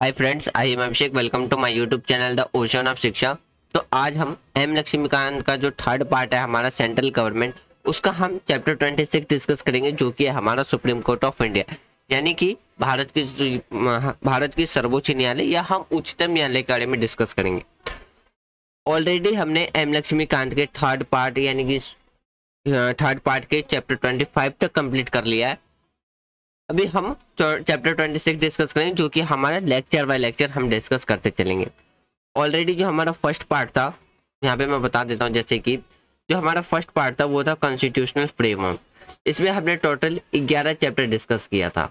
Hi friends, I am Abhishek. Welcome to my YouTube channel the ocean of Shiksha. तो आज हम M Laxmikant का जो थर्ड पार्ट है हमारा सेंट्रल गवर्नमेंट, उसका हम चैप्टर 26 डिस्कस करेंगे, जो कि है हमारा सुप्रीम कोर्ट ऑफ इंडिया, यानी कि भारत की सर्वोच्च न्यायालय या हम उच्चतम न्यायालय के बारे में डिस्कस करेंगे। ऑलरेडी हमने एम लक्ष्मीकांत के थर्ड पार्ट यानी कि थर्ड पार्ट के चैप्टर 25 तक कंप्लीट कर लिया है। अभी हम चैप्टर 26 डिस्कस करेंगे, जो कि हमारा लेक्चर बाय लेक्चर हम डिस्कस करते चलेंगे। ऑलरेडी जो हमारा फर्स्ट पार्ट था, यहाँ पे मैं बता देता हूँ, जैसे कि जो हमारा फर्स्ट पार्ट था वो था कॉन्स्टिट्यूशनल फ्रेमवर्क। इसमें हमने टोटल 11 चैप्टर डिस्कस किया था।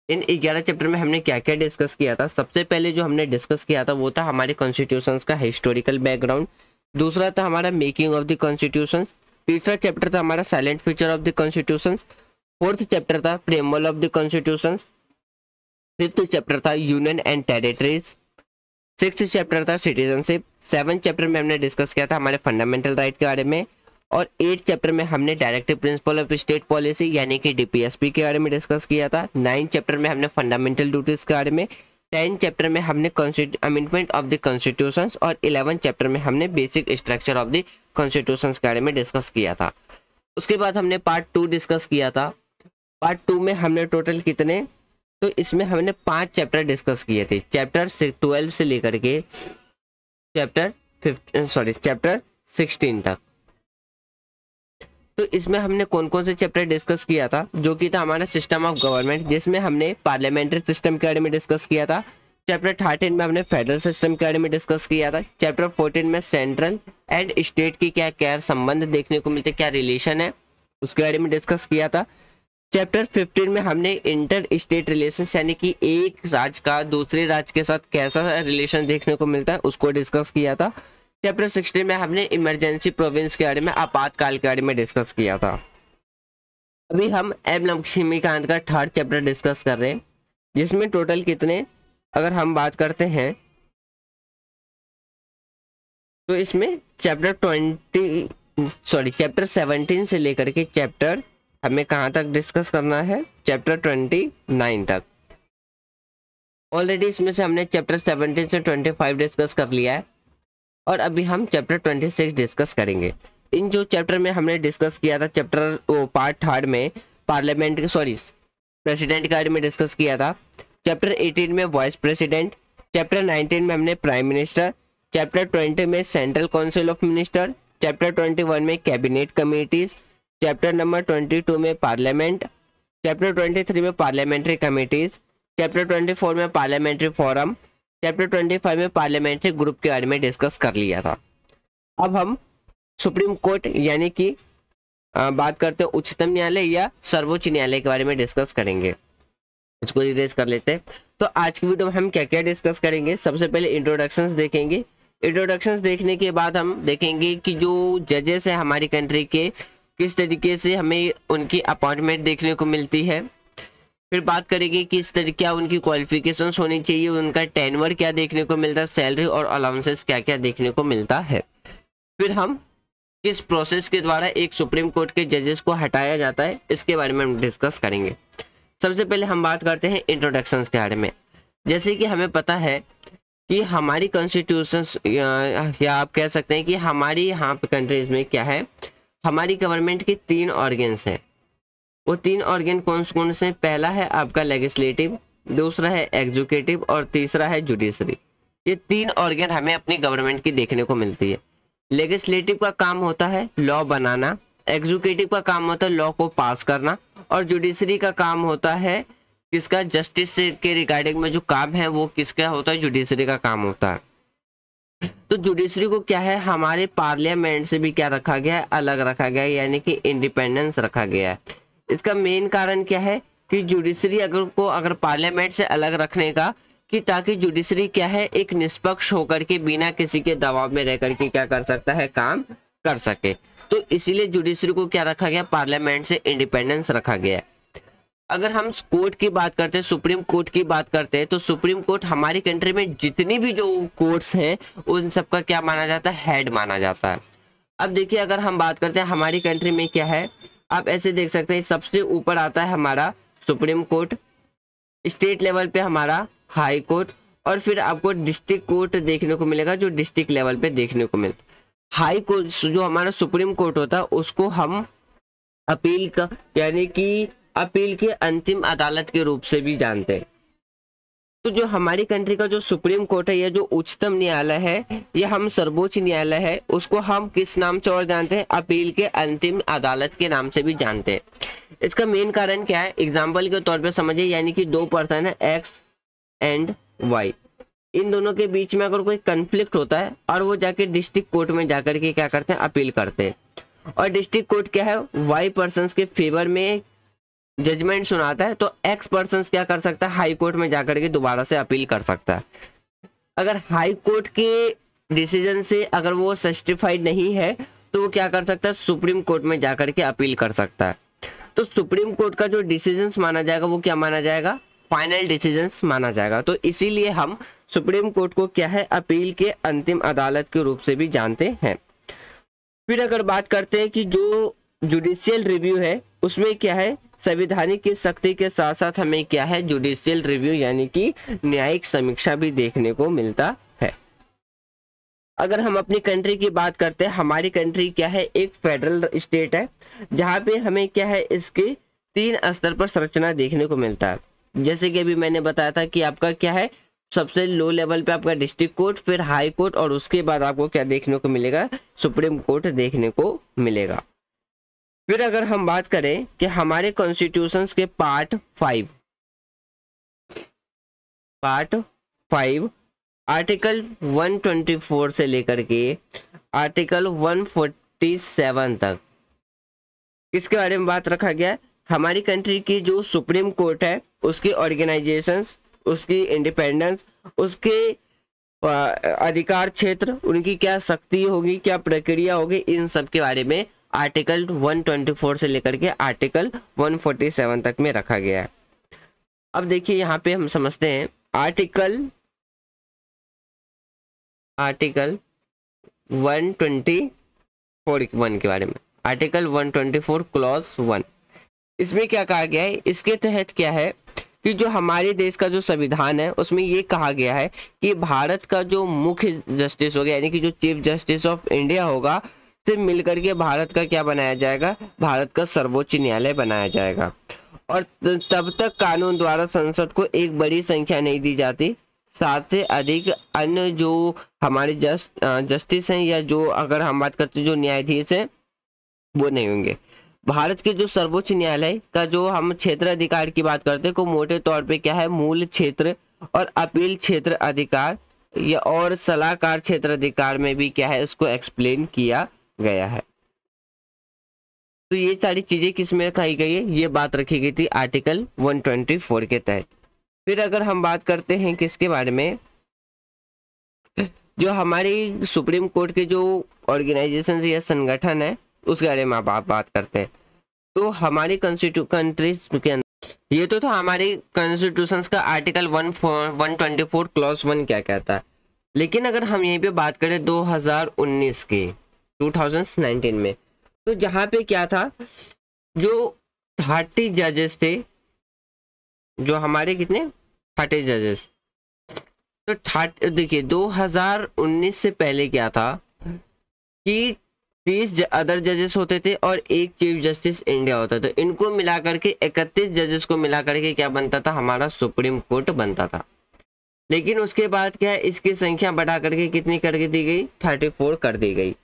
इन 11 चैप्टर में हमने क्या क्या डिस्कस किया था? सबसे पहले जो हमने डिस्कस किया था वो था हमारे कॉन्स्टिट्यूशंस का हिस्टोरिकल बैकग्राउंड। दूसरा था हमारा मेकिंग ऑफ द कॉन्स्टिट्यूशन। तीसरा चैप्टर था हमारा silent feature of the constitution. Fourth chapter था preamble of the constitution. Fifth chapter था union and territories. Sixth chapter था सिटीजनशिप। सेवंथ चैप्टर में हमने डिस्कस किया था हमारे फंडामेंटल राइट के बारे में। और 8th चैप्टर में हमने directive principle of state policy यानी कि डीपीएसपी के बारे में डिस्कस किया था। 9th चैप्टर में हमने फंडामेंटल ड्यूटीज के बारे में। 10th चैप्टर में हमने अमेंडमेंट ऑफ द कॉन्स्टिट्यूशन। और 11th चैप्टर में हमने basic structure of the constitution के बारे में डिस्कस किया था। उसके बाद हमने पार्ट 2 डिस्कस किया था। पार्ट 2 में हमने टोटल कितने, तो इसमें हमने 5 चैप्टर डिस्कस किए थे, चैप्टर 12 से लेकर के चैप्टर 16 तक। तो इसमें हमने कौन कौन से चैप्टर डिस्कस किया था? जो कि था हमारा सिस्टम ऑफ गवर्नमेंट, जिसमें हमने पार्लियामेंट्री सिस्टम के बारे में डिस्कस किया था। चैप्टर 13 में हमने फेडरल सिस्टम के बारे में डिस्कस किया था। चैप्टर 14 में सेंट्रल एंड स्टेट की क्या क्या संबंध देखने को मिलते, क्या रिलेशन है, उसके बारे में डिस्कस किया था। चैप्टर 15 में हमने इंटर स्टेट रिलेशंस यानी कि एक राज्य का दूसरे राज्य के साथ कैसा रिलेशन देखने को मिलता है, उसको डिस्कस किया था। चैप्टर 16 में हमने इमरजेंसी प्रोविंस के बारे में, आपातकाल के बारे में डिस्कस किया था। अभी हम एम लक्ष्मीकांत का थर्ड चैप्टर डिस्कस कर रहे हैं, जिसमें टोटल कितने, अगर हम बात करते हैं तो इसमें चैप्टर 17 से लेकर के चैप्टर हमें कहाँ तक डिस्कस करना है, चैप्टर 29 तक। ऑलरेडी इसमें से हमने चैप्टर 17 से 25 डिस्कस कर लिया है और अभी हम चैप्टर 26 डिस्कस करेंगे। इन जो चैप्टर में हमने डिस्कस किया था, पार्ट थर्ड में प्रेसिडेंट के बारे में डिस्कस किया था। चैप्टर 18 में वाइस प्रेसिडेंट। चैप्टर 19 में हमने प्राइम मिनिस्टर। चैप्टर 20 में central council of minister. Chapter 21 में कैबिनेट कमिटीज। चैप्टर नंबर 22 में पार्लियामेंट। चैप्टर 23 में पार्लियामेंट्री कमिटीज। चैप्टर 24 में पार्लियामेंट्री फोरम। चैप्टर 25 में पार्लियामेंट्री ग्रुप के बारे में डिस्कस कर लिया था। अब हम सुप्रीम कोर्ट यानी कि बात करते हैं उच्चतम न्यायालय या सर्वोच्च न्यायालय के बारे में डिस्कस करेंगे। इसको इरेज कर लेते हैं। तो आज की वीडियो में हम क्या क्या डिस्कस करेंगे? सबसे पहले इंट्रोडक्शंस देखेंगे। इंट्रोडक्शंस देखने के बाद हम देखेंगे कि जो जजेस है हमारी कंट्री के, किस तरीके से हमें उनकी अपॉइंटमेंट देखने को मिलती है। फिर बात करेंगे किस तरीके क्या उनकी क्वालिफिकेशंस होनी चाहिए, उनका टेन्योर क्या देखने को मिलता है, सैलरी और अलाउंसेस क्या क्या देखने को मिलता है। फिर हम किस प्रोसेस के द्वारा एक सुप्रीम कोर्ट के जजेस को हटाया जाता है, इसके बारे में हम डिस्कस करेंगे। सबसे पहले हम बात करते हैं इंट्रोडक्शंस के बारे में। जैसे कि हमें पता है कि हमारी कॉन्स्टिट्यूशन या आप कह सकते हैं कि हमारी यहाँ पे कंट्रीज में क्या है, हमारी गवर्नमेंट के 3 ऑर्गन्स हैं। वो 3 ऑर्गन कौन कौन से? पहला है आपका लेजिस्लेटिव, दूसरा है एग्जीक्यूटिव और तीसरा है जुडिशरी। ये 3 ऑर्गन हमें अपनी गवर्नमेंट की देखने को मिलती है। लेजिस्लेटिव का काम होता है लॉ बनाना, एग्जीक्यूटिव का काम होता है लॉ को पास करना, और जुडिशरी का काम होता है किसका, जस्टिस के रिगार्डिंग में जो काम है वो किसका होता है, जुडिशरी का काम होता है। तो जुडिशरी को क्या है, हमारे पार्लियामेंट से भी क्या रखा गया है, अलग रखा गया है, यानी कि इंडिपेंडेंस रखा गया है। इसका मेन कारण क्या है कि जुडिशरी अगर पार्लियामेंट से अलग रखने का, कि ताकि जुडिशरी क्या है, एक निष्पक्ष होकर के बिना किसी के दबाव में रहकर के क्या कर सकता है, काम कर सके। तो इसीलिए जुडिशरी को क्या रखा गया, पार्लियामेंट से इंडिपेंडेंस रखा गया है। अगर हम कोर्ट की बात करते हैं, सुप्रीम कोर्ट की बात करते हैं, तो सुप्रीम कोर्ट हमारी कंट्री में जितनी भी जो कोर्ट्स हैं उन सबका क्या माना जाता है, हेड माना जाता है। अब देखिए, अगर हम बात करते हैं हमारी कंट्री में क्या है, आप ऐसे देख सकते हैं, सबसे ऊपर आता है हमारा सुप्रीम कोर्ट, स्टेट लेवल पे हमारा हाई कोर्ट, और फिर आपको डिस्ट्रिक्ट कोर्ट देखने को मिलेगा जो डिस्ट्रिक्ट लेवल पे देखने को मिलता है। हाई कोर्ट जो हमारा सुप्रीम कोर्ट होता है उसको हम अपील का यानी कि अपील के अंतिम अदालत के रूप से भी जानते हैं। तो जो हमारी कंट्री का जो सुप्रीम कोर्ट है या जो उच्चतम न्यायालय है या हम सर्वोच्च न्यायालय है उसको हम किस नाम से और जानते हैं? अपील के अंतिम अदालत के नाम से भी जानते हैं। इसका मेन कारण क्या है? एग्जाम्पल के तौर पे समझिए, यानी कि दो पर्सन है एक्स एंड वाई, इन दोनों के बीच में अगर कोई कंफ्लिक्ट होता है और वो जाके डिस्ट्रिक्ट कोर्ट में जाकर के क्या करते हैं? अपील करते हैं। और डिस्ट्रिक्ट कोर्ट क्या है? वाई पर्सन्स के फेवर में जजमेंट सुनाता है, तो एक्स पर्सन्स क्या कर सकता है? हाई कोर्ट में जाकर के दोबारा से अपील कर सकता है। अगर हाई कोर्ट के डिसीजन से अगर वो जस्टिफाइड नहीं है तो वो क्या कर सकता है? सुप्रीम कोर्ट में जाकर के अपील कर सकता है। तो सुप्रीम कोर्ट का जो डिसीजंस माना जाएगा वो क्या माना जाएगा? फाइनल डिसीजंस माना जाएगा। तो इसीलिए हम सुप्रीम कोर्ट को क्या है? अपील के अंतिम अदालत के रूप से भी जानते हैं। फिर अगर बात करते हैं कि जो जुडिशियल रिव्यू है उसमें क्या है? संवैधानिक की शक्ति के साथ साथ हमें क्या है? जुडिशियल रिव्यू यानी कि न्यायिक समीक्षा भी देखने को मिलता है। अगर हम अपनी कंट्री की बात करते हैं, हमारी कंट्री क्या है? एक फेडरल स्टेट है जहाँ पे हमें क्या है? इसके 3 स्तर पर संरचना देखने को मिलता है। जैसे कि अभी मैंने बताया था कि आपका क्या है? सबसे लो लेवल पे आपका डिस्ट्रिक्ट कोर्ट, फिर हाई कोर्ट और उसके बाद आपको क्या देखने को मिलेगा? सुप्रीम कोर्ट देखने को मिलेगा। फिर अगर हम बात करें कि हमारे कॉन्स्टिट्यूशंस के पार्ट 5 आर्टिकल 124 से लेकर के आर्टिकल 147 तक किसके बारे में बात रखा गया है? हमारी कंट्री की जो सुप्रीम कोर्ट है उसकी ऑर्गेनाइजेशंस, उसकी इंडिपेंडेंस, उसके अधिकार क्षेत्र, उनकी क्या शक्ति होगी, क्या प्रक्रिया होगी, इन सब के बारे में आर्टिकल 124 से लेकर के आर्टिकल 147 तक में रखा गया है। अब देखिए यहाँ पे हम समझते हैं आर्टिकल 124 के बारे में। आर्टिकल 124 क्लॉज 1, इसमें क्या कहा गया है? इसके तहत क्या है कि जो हमारे देश का जो संविधान है उसमें ये कहा गया है कि भारत का जो मुख्य जस्टिस होगा यानी कि जो चीफ जस्टिस ऑफ इंडिया होगा से मिलकर के भारत का क्या बनाया जाएगा? भारत का सर्वोच्च न्यायालय बनाया जाएगा। और तब तक कानून द्वारा संसद को एक बड़ी संख्या नहीं दी जाती, 7 से अधिक अन्य जो हमारे जस्टिस हैं या जो अगर हम बात करते हैं जो न्यायाधीश हैं वो नहीं होंगे। भारत के जो सर्वोच्च न्यायालय का जो हम क्षेत्र अधिकार की बात करते हैं को मोटे तौर पे क्या है? मूल क्षेत्र और अपील क्षेत्र अधिकार या और सलाहकार क्षेत्र अधिकार में भी क्या है? इसको एक्सप्लेन किया गया है। तो ये सारी चीजें किस में कही गई है? ये बात रखी गई थी आर्टिकल 124 के तहत। फिर अगर हम बात करते हैं किसके बारे में, जो हमारी सुप्रीम कोर्ट के जो ऑर्गेनाइजेशन या संगठन है उसके बारे में आप बात करते हैं, तो हमारी कंट्रीज के अंदर ये तो था हमारे कॉन्स्टिट्यूशन का आर्टिकल 124 क्लॉज 1 क्या कहता है। लेकिन अगर हम यहीं पे बात करें 2019 के 2019 में, तो जहां पे क्या था? जो 30 जजेस थे, जो हमारे कितने 30 जजेस, तो देखिए 2019 से पहले क्या था कि 30 अदर जजेस होते थे और एक चीफ जस्टिस इंडिया होता था। इनको मिलाकर के 31 जजेस को मिलाकर के क्या बनता था? हमारा सुप्रीम कोर्ट बनता था। लेकिन उसके बाद क्या है? इसकी संख्या बढ़ा करके कितनी कर दी गई? 34 कर दी गई।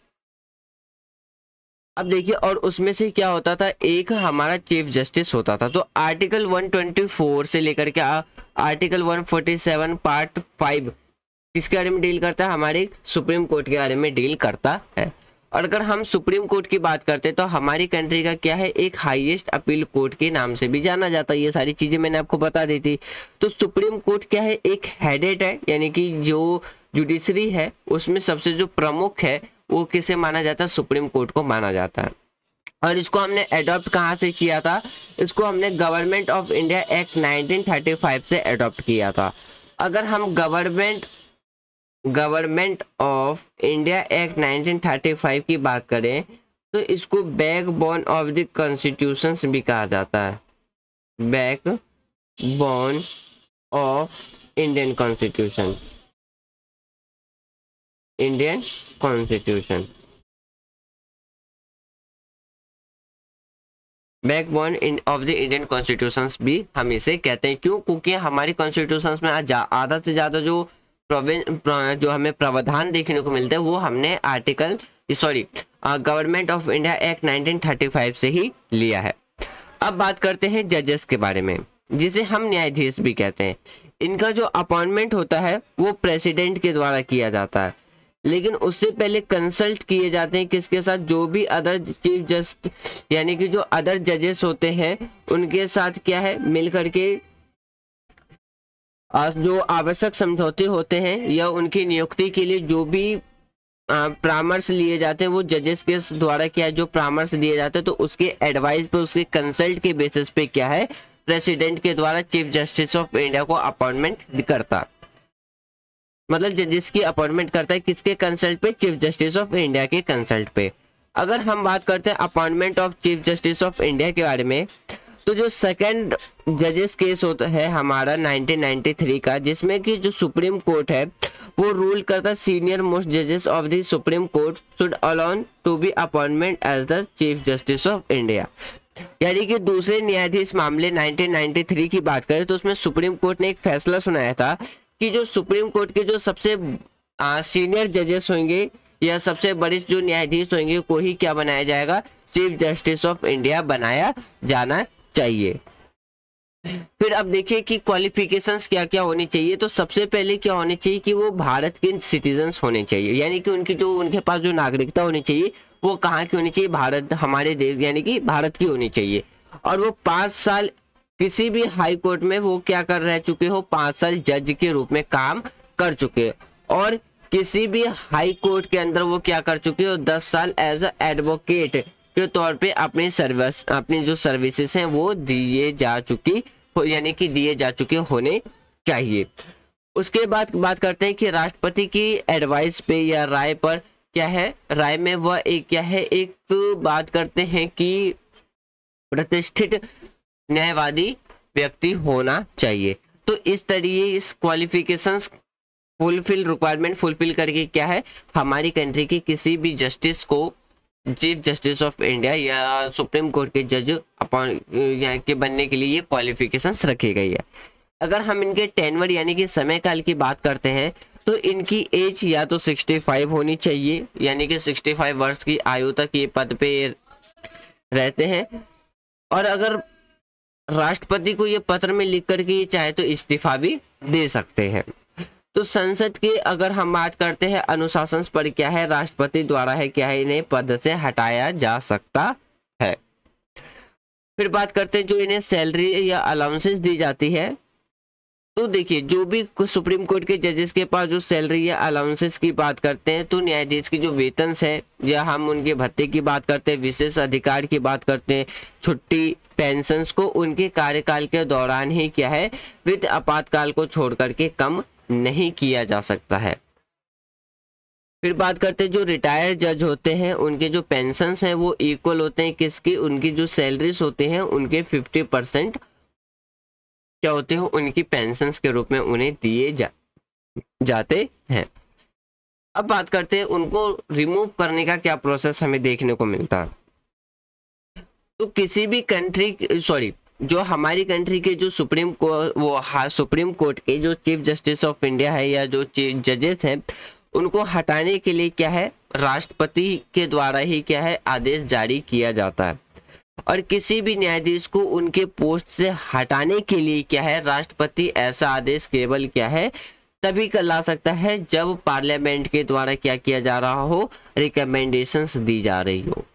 अब देखिए, और उसमें से क्या होता था? एक हमारा चीफ जस्टिस होता था। तो आर्टिकल 124 से लेकर के आर्टिकल 147 पार्ट 5 किसके बारे में डील करता है? हमारे सुप्रीम कोर्ट के बारे में डील करता है। और अगर हम सुप्रीम कोर्ट की बात करते हैं तो हमारी कंट्री का क्या है? एक हाईएस्ट अपील कोर्ट के नाम से भी जाना जाता है। ये सारी चीजें मैंने आपको बता दी थी। तो सुप्रीम कोर्ट क्या है? एक हेडेड है, यानी कि जो जुडिशरी है उसमें सबसे जो प्रमुख है वो किसे माना जाता है? सुप्रीम कोर्ट को माना जाता है। और इसको हमने अडॉप्ट कहाँ से किया था? इसको हमने गवर्नमेंट ऑफ इंडिया एक्ट 1935 से अडॉप्ट किया था। अगर हम गवर्नमेंट ऑफ इंडिया एक्ट 1935 की बात करें तो इसको बैकबोन ऑफ द कॉन्स्टिट्यूशन भी कहा जाता है। Backbone of Indian constitution, Indian constitution backbone of the Indian constitutions भी हम इसे कहते हैं। क्यों? क्योंकि हमारी कॉन्स्टिट्यूशंस में आधा से ज़्यादा जो हमें प्रावधान देखने को मिलते हैं वो हमने गवर्नमेंट ऑफ इंडिया एक्ट 1935 से ही लिया है। अब बात करते हैं जजेस के बारे में, जिसे हम न्यायाधीश भी कहते हैं। इनका जो अपॉइंटमेंट होता है वो प्रेसिडेंट के द्वारा किया जाता है, लेकिन उससे पहले कंसल्ट किए जाते हैं किसके साथ? जो भी अदर चीफ जस्टिस यानी कि जो अदर जजेस होते हैं उनके साथ क्या है, मिल करके जो आवश्यक समझौते होते हैं या उनकी नियुक्ति के लिए जो भी परामर्श लिए जाते हैं वो जजेस के द्वारा क्या है, जो परामर्श दिए जाते हैं तो उसके एडवाइस पे, उसके कंसल्ट के बेसिस पे क्या है, प्रेसिडेंट के द्वारा चीफ जस्टिस ऑफ इंडिया को अपॉइंटमेंट करता, मतलब जजेस की अपॉइंटमेंट करता है किसके कंसल्ट पे? चीफ जस्टिस ऑफ इंडिया के कंसल्ट पे। अगर हम बात करते हैं appointment of chief justice of India के बारे में, तो जो सेकंड जजेस केस होता है हमारा 1993 का, जिसमें कि जो सुप्रीम कोर्ट है वो रूल करता है सीनियर मोस्ट जजेस of the supreme court should allowed to be appointment as the chief justice of India. यानी कि दूसरे न्यायाधीश मामले 1993 की बात करें तो उसमें सुप्रीम कोर्ट ने एक फैसला सुनाया था कि जो सुप्रीम कोर्ट के जो सबसे सीनियर जजेस होंगे या सबसे वरिष्ठ जो न्यायाधीश होंगे को ही क्या बनाया जाएगा? चीफ जस्टिस ऑफ इंडिया बनाया जाना चाहिए। फिर अब देखिए कि क्वालिफिकेशंस क्या क्या होनी चाहिए। तो सबसे पहले क्या होनी चाहिए कि वो भारत के सिटीजन्स होने चाहिए, यानी कि उनके पास जो नागरिकता होनी चाहिए वो कहाँ की होनी चाहिए? भारत, हमारे देश यानी कि भारत की होनी चाहिए। और वो 5 साल किसी भी हाई कोर्ट में वो क्या कर रह चुके हो? 5 साल जज के रूप में काम कर चुके, और किसी भी हाई कोर्ट के अंदर वो क्या कर चुके हो? 10 साल एज अ एडवोकेट के तौर पे अपनी जो सर्विसेज हैं वो दिए जा चुके होने चाहिए। उसके बाद बात करते हैं कि राष्ट्रपति की एडवाइस पे या राय पर क्या है, राय में वह एक बात करते हैं कि प्रतिष्ठित न्यायवादी व्यक्ति होना चाहिए। तो इस तरीके इस क्वालिफिकेशंस रिक्वायरमेंट फुलफिल करके क्या है, हमारी कंट्री के किसी भी जस्टिस को चीफ जस्टिस ऑफ इंडिया या सुप्रीम कोर्ट के जज के बनने के लिए ये क्वालिफिकेशंस रखी गई है। अगर हम इनके टेनवर यानी कि समय काल की बात करते हैं तो इनकी एज या तो 65 होनी चाहिए, यानी कि 65 वर्ष की आयु तक ये पद पे रहते हैं। और अगर राष्ट्रपति को ये पत्र में लिख करके ये चाहे तो इस्तीफा भी दे सकते हैं। तो संसद के अगर हम बात करते हैं अनुशासन पर क्या है, राष्ट्रपति द्वारा है क्या है, इन्हें पद से हटाया जा सकता है। फिर बात करते हैं जो इन्हें सैलरी या अलाउंसेस दी जाती है। तो देखिए जो भी सुप्रीम कोर्ट के जजेस के पास जो सैलरी या अलाउंसेस की बात करते हैं, तो न्यायाधीश की जो वेतन है या हम उनके भत्ते की बात करते हैं, विशेष अधिकार की बात करते हैं, छुट्टी, पेंशन्स को उनके कार्यकाल के दौरान ही क्या है, वित्त आपातकाल को छोड़ करके कम नहीं किया जा सकता है। फिर बात करते हैं जो रिटायर्ड जज होते हैं उनके जो पेंशन्स हैं वो इक्वल होते हैं किसकी, उनकी जो सैलरीज होते हैं उनके 50% क्या होते हैं, उनकी पेंशन्स के रूप में उन्हें दिए जाते हैं। अब बात करते हैं उनको रिमूव करने का क्या प्रोसेस हमें देखने को मिलता है। तो किसी भी कंट्री जो हमारी कंट्री के जो सुप्रीम कोर्ट के जो चीफ जस्टिस ऑफ इंडिया है या जो जजेस हैं उनको हटाने के लिए क्या है, राष्ट्रपति के द्वारा ही क्या है आदेश जारी किया जाता है। और किसी भी न्यायाधीश को उनके पोस्ट से हटाने के लिए क्या है, राष्ट्रपति ऐसा आदेश केवल क्या है तभी ला सकता है जब पार्लियामेंट के द्वारा क्या किया जा रहा हो, रिकमेंडेशंस दी जा रही हो।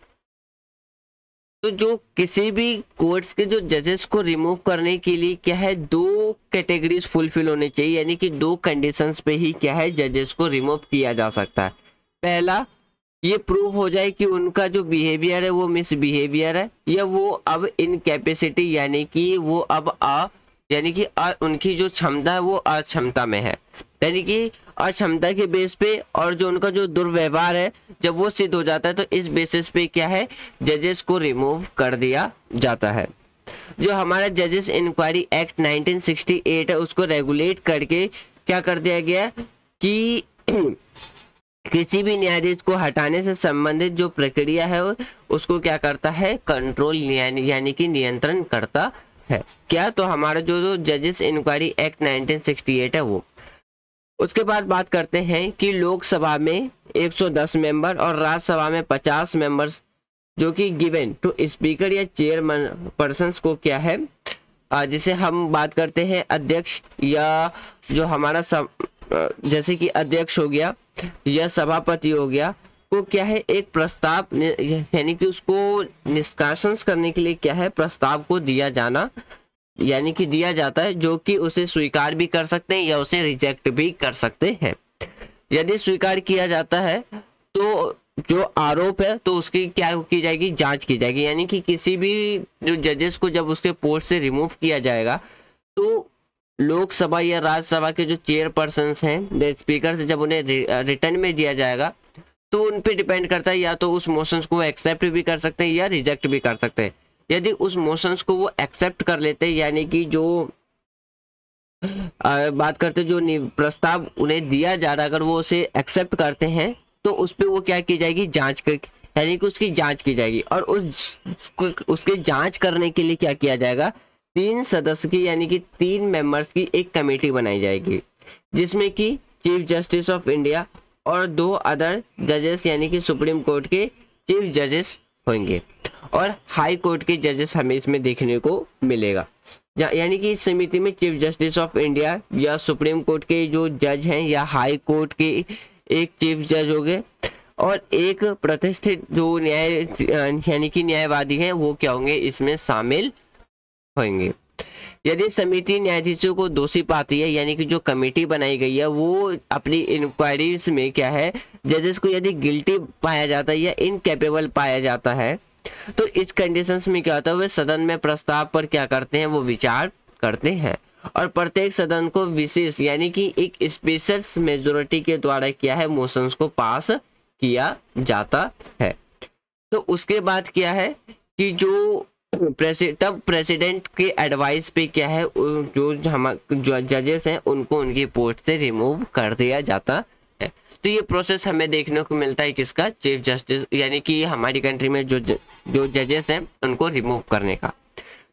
तो जो किसी भी कोर्ट्स के जो जजेस को रिमूव करने के लिए क्या है, 2 कैटेगरीज फुलफिल होने चाहिए, यानी कि 2 कंडीशंस पे ही क्या है जजेस को रिमूव किया जा सकता है। पहला, ये प्रूव हो जाए कि उनका जो बिहेवियर है वो मिसबिहेवियर है या वो अब इनकैपेसिटी यानी कि वो अब उनकी जो क्षमता है वो अक्षमता में है, यानी कि अक्षमता के बेस पे, और जो उनका जो दुर्व्यवहार है जब वो सिद्ध हो जाता है तो इस बेसिस पे क्या है जजेस को रिमूव कर दिया जाता है। जो हमारा जजेस इंक्वायरी एक्ट 1968 है उसको रेगुलेट करके क्या कर दिया गया कि किसी भी न्यायाधीश को हटाने से संबंधित जो प्रक्रिया है उसको क्या करता है, कंट्रोल यानी कि नियंत्रण करता है। क्या, तो हमारा जो जजेस इंक्वायरी एक्ट 1968 है वो। उसके बाद बात करते हैं कि लोकसभा में 110 मेंबर और राज्यसभा में 50 मेंबर्स जो कि गिवन टू स्पीकर या चेयरमैन पर्सन्स को क्या है, जिसे हम बात करते हैं अध्यक्ष या जो हमारा जैसे कि अध्यक्ष हो गया या सभापति हो गया, को क्या है एक प्रस्ताव यानी कि उसको निष्कासन करने के लिए क्या है प्रस्ताव को दिया जाना यानी कि दिया जाता है, जो कि उसे स्वीकार भी कर सकते हैं या उसे रिजेक्ट भी कर सकते हैं। यदि स्वीकार किया जाता है तो जो आरोप है तो उसकी क्या की जाएगी, जांच की जाएगी। यानी कि किसी भी जो जजेस को जब उसके पोस्ट से रिमूव किया जाएगा तो लोकसभा या राज्यसभा के जो चेयरपर्सन हैं स्पीकर से जब उन्हें रिटर्न में दिया जाएगा तो उन पे डिपेंड करता है, या तो उस मोशंस को एक्सेप्ट भी कर सकते हैं या रिजेक्ट भी कर सकते हैं। यदि उस मोशंस को वो एक्सेप्ट कर लेते हैं यानी कि जो बात करते जो प्रस्ताव उन्हें दिया जा रहा है अगर वो उसे एक्सेप्ट करते हैं तो उस पर वो क्या की जाएगी, जांच यानी कि उसकी जांच की जाएगी। और उसके जांच करने के लिए क्या किया जाएगा, 3 सदस्य की यानी कि 3 मेंबर्स की एक कमेटी बनाई जाएगी, जिसमें कि चीफ जस्टिस ऑफ इंडिया और 2 अदर जजेस यानी कि सुप्रीम कोर्ट के चीफ जजेस होंगे और हाई कोर्ट के जजेस हमें इसमें देखने को मिलेगा। यानी कि इस समिति में चीफ जस्टिस ऑफ इंडिया या सुप्रीम कोर्ट के जो जज हैं या हाई कोर्ट के एक चीफ जज हो गए और एक प्रतिष्ठित जो न्याय यानी कि न्यायवादी हैं वो क्या होंगे, इसमें शामिल होंगे। यदि समिति न्यायाधीशों को दोषी पाती है यानी कि जो कमेटी बनाई गई है वो अपनी इंक्वायरीज में क्या है जजेस को यदि गिल्टी पाया जाता है या इनकेपेबल पाया जाता है तो इस कंडीशंस में क्या होता है, वे सदन में प्रस्ताव पर क्या करते हैं, वो विचार करते हैं और प्रत्येक सदन को विशेष यानी कि एक स्पेशल मेजोरिटी के द्वारा क्या है मोशंस को पास किया जाता है। तो उसके बाद क्या है कि जो तब प्रेसिडेंट के एडवाइस पे क्या है जो जजेस हैं उनको उनकी पोस्ट से रिमूव कर दिया जाता है। तो ये प्रोसेस हमें देखने को मिलता है किसका, चीफ जस्टिस यानी कि हमारी कंट्री में जो जजेस हैं उनको रिमूव करने का।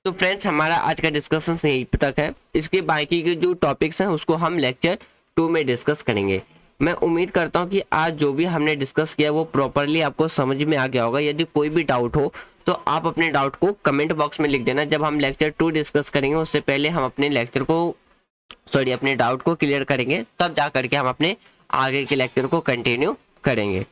तो फ्रेंड्स हमारा आज का डिस्कशन यहीं तक है। इसके बाकी के जो टॉपिक्स हैं उसको हम लेक्चर 2 में डिस्कस करेंगे। मैं उम्मीद करता हूं कि आज जो भी हमने डिस्कस किया वो प्रॉपरली आपको समझ में आ गया होगा। यदि कोई भी डाउट हो तो आप अपने डाउट को कमेंट बॉक्स में लिख देना। जब हम लेक्चर 2 डिस्कस करेंगे उससे पहले हम अपने अपने डाउट को क्लियर करेंगे, तब जा करके हम अपने आगे के लेक्चर को कंटिन्यू करेंगे।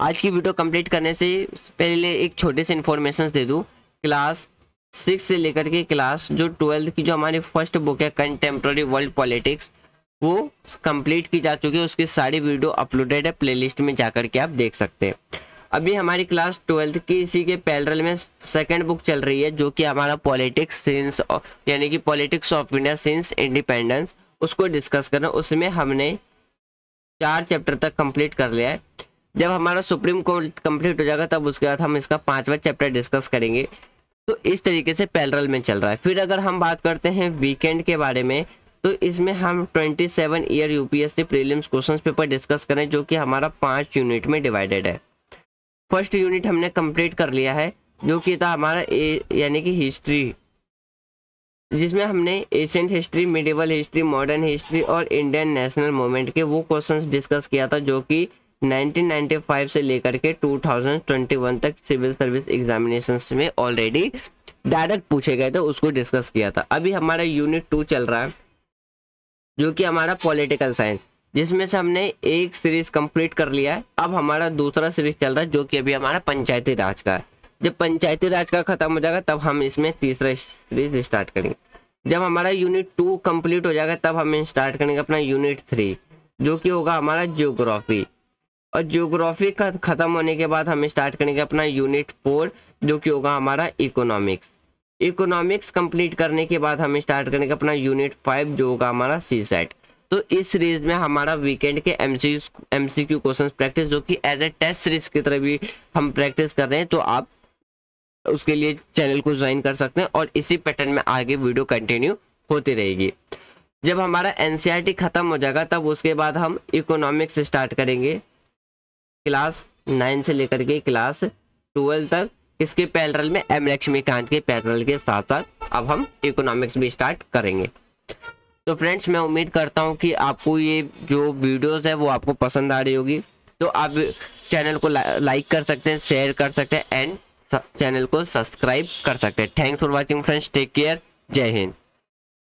आज की वीडियो कंप्लीट करने से पहले एक छोटे से इन्फॉर्मेशन दे दूँ। क्लास 6 से लेकर के क्लास जो 12th की जो हमारी फर्स्ट बुक है कंटेम्प्रेरी वर्ल्ड पॉलिटिक्स वो कंप्लीट की जा चुकी है। उसकी सारी वीडियो अपलोडेड है, प्लेलिस्ट में जाकर के आप देख सकते हैं। अभी हमारी क्लास 12th की इसी के पैरेलल में सेकंड बुक चल रही है जो कि हमारा पॉलिटिक्स सिंस यानी कि politics of India since independence, उसको डिस्कस करना। उसमें हमने 4 चैप्टर तक कंप्लीट कर लिया है। जब हमारा सुप्रीम कोर्ट कंप्लीट हो जाएगा तब उसके बाद हम इसका 5वां चैप्टर डिस्कस करेंगे। तो इस तरीके से पैरेलल में चल रहा है। फिर अगर हम बात करते हैं वीकेंड के बारे में तो इसमें हम 27 year UPSC prelims question paper discuss करें जो कि हमारा 5 यूनिट में डिवाइडेड है। फर्स्ट यूनिट हमने कंप्लीट कर लिया है जो कि था हमारा यानी कि हिस्ट्री, जिसमें हमने ancient history, medieval history, modern history और इंडियन नेशनल मूवमेंट के वो क्वेश्चंस डिस्कस किया था जो कि 1995 से लेकर के 2021 तक सिविल सर्विस एग्जामिनेशंस में ऑलरेडी डायरेक्ट पूछे गए थे, उसको डिस्कस किया था। अभी हमारा यूनिट 2 चल रहा है जो कि हमारा पॉलिटिकल साइंस, जिसमें से हमने एक सीरीज कंप्लीट कर लिया है। अब हमारा दूसरा सीरीज चल रहा है जो कि अभी हमारा पंचायती राज का है। जब पंचायती राज का खत्म हो जाएगा तब हम इसमें तीसरा सीरीज स्टार्ट करेंगे। जब हमारा यूनिट 2 कंप्लीट हो जाएगा तब हम स्टार्ट करेंगे अपना यूनिट 3 जो कि होगा हमारा ज्योग्राफी, और ज्योग्राफी का खत्म होने के बाद हम स्टार्ट करेंगे अपना यूनिट 4 जो कि होगा हमारा इकोनॉमिक्स। इकोनॉमिक्स कंप्लीट करने के बाद हम स्टार्ट करेंगे अपना यूनिट 5 जो होगा हमारा सीसेट। तो इस सीरीज में हमारा वीकेंड के एमसीक्यू क्वेश्चंस प्रैक्टिस जो कि एज ए टेस्ट सीरीज की तरह भी हम प्रैक्टिस कर रहे हैं। तो आप उसके लिए चैनल को ज्वाइन कर सकते हैं और इसी पैटर्न में आगे वीडियो कंटिन्यू होती रहेगी। जब हमारा एनसीईआरटी खत्म हो जाएगा तब उसके बाद हम इकोनॉमिक्स स्टार्ट करेंगे क्लास 9 से लेकर के क्लास 12 तक। इसके पैरेलल में एम लक्ष्मीकांत के पैरेलल के साथ साथ अब हम इकोनॉमिक्स भी स्टार्ट करेंगे। तो फ्रेंड्स मैं उम्मीद करता हूँ कि आपको ये जो वीडियोस है वो आपको पसंद आ रही होगी। तो आप चैनल को लाइक कर सकते हैं, शेयर कर सकते हैं एंड चैनल को सब्सक्राइब कर सकते हैं। Thanks for watching friends, take care, जय हिंद।